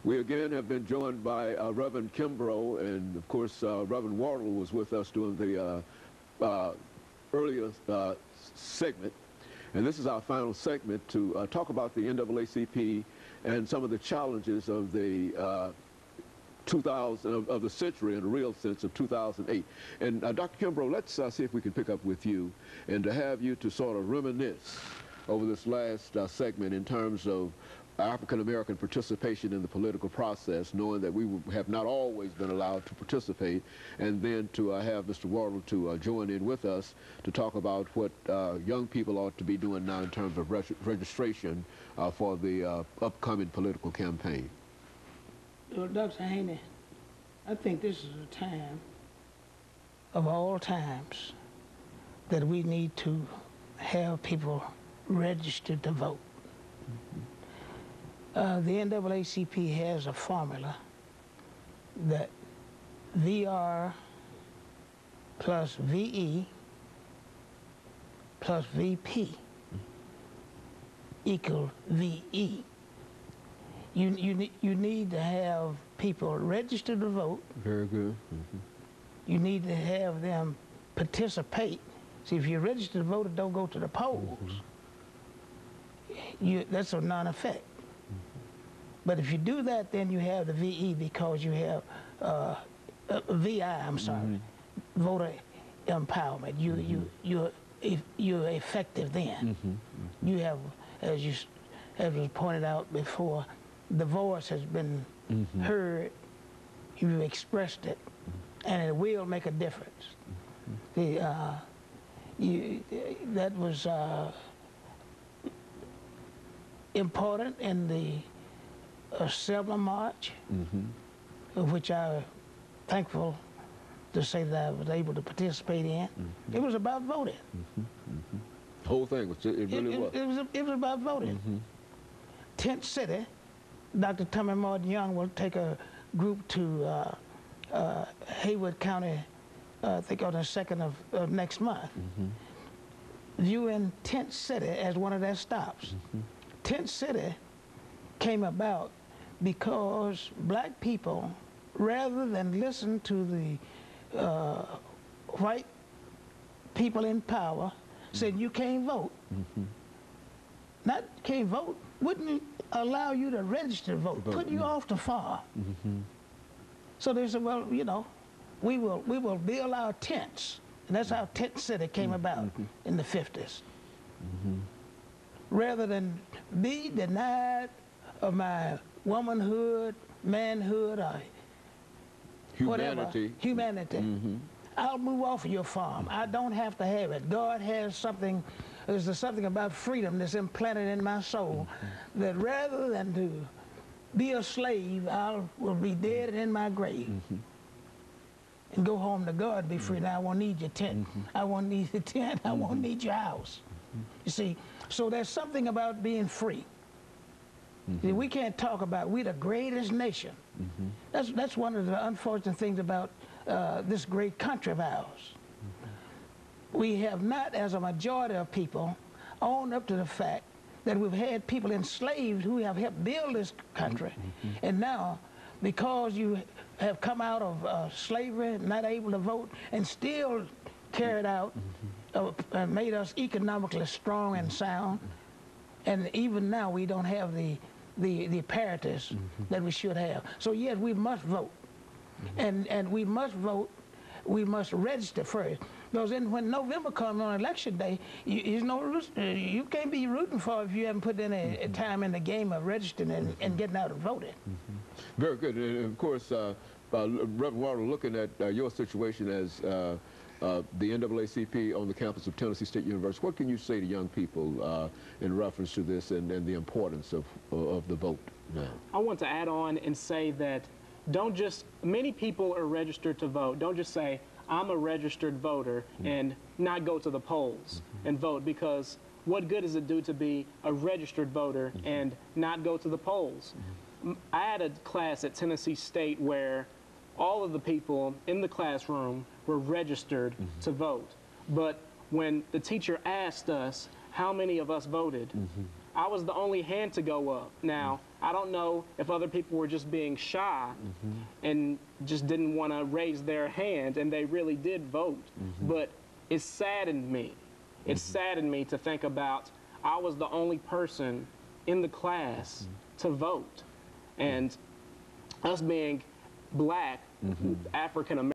We again have been joined by Reverend Kimbrough, and of course Reverend Wardle was with us during the earlier segment. And this is our final segment to talk about the NAACP and some of the challenges of the 2000 of the century in a real sense of 2008. And Dr. Kimbrough, let's see if we can pick up with you and to have you to sort of reminisce over this last segment in terms of African-American participation in the political process, knowing that we have not always been allowed to participate, and then to have Mr. Wardle to join in with us to talk about what young people ought to be doing now in terms of registration for the upcoming political campaign. Well, Dr. Haney, I think this is a time of all times that we need to have people registered to vote. The NAACP has a formula that VR plus VE plus VP equal VE. You need to have people registered to vote. Very good. You need to have them participate. See, if you're registered to vote and don't go to the polls, that's a non-effect. But if you do that, then you have the VE because you have VI, I'm sorry, voter empowerment. You're effective then. You have, as was pointed out before, the voice has been heard, you've expressed it, and it will make a difference. That was important in the Selma March, of which I'm thankful to say that I was able to participate in. It was about voting. The whole thing, it really was. It was about voting. Tent City, Dr. Tommy Martin Young will take a group to Haywood County, I think on the 2nd of next month, viewing Tent City as one of their stops. Tent City came about because black people, rather than listen to the white people in power, said you can't vote. Not can't vote, wouldn't allow you to register to vote, put you off the far. So they said, well, you know, we will build our tents. And that's how Tent City came about in the 50s. Rather than be denied of my womanhood, manhood, or humanity. Whatever, humanity. I'll move off of your farm. I don't have to have it. God has something, there's something about freedom that's implanted in my soul that rather than to be a slave, I will be dead and in my grave. And go home to God, be free. Now I won't need your tent. I won't need the tent. I won't need your house. You see, so there's something about being free. See, we can't talk about we're the greatest nation. That's one of the unfortunate things about this great country of ours. We have not, as a majority of people, owned up to the fact that we've had people enslaved who have helped build this country. And now, because you have come out of slavery, not able to vote, and still carried out, made us economically strong and sound, and even now we don't have the apparatus that we should have. So yes, we must vote. And we must vote, we must register first. Because then when November comes on election day, you can't be rooting for if you haven't put any time in the game of registering and getting out and voting. Very good. And of course, Reverend Wardle, looking at your situation as the NAACP on the campus of Tennessee State University, what can you say to young people in reference to this and the importance of the vote now? I want to add on and say that many people are registered to vote. Don't just say, I'm a registered voter and not go to the polls and vote, because what good does it do to be a registered voter and not go to the polls? I had a class at Tennessee State where all of the people in the classroom were registered to vote. But when the teacher asked us, how many of us voted. I was the only hand to go up. Now, I don't know if other people were just being shy and just didn't want to raise their hand, and they really did vote. But it saddened me. It saddened me to think about I was the only person in the class to vote. And us being black, African American,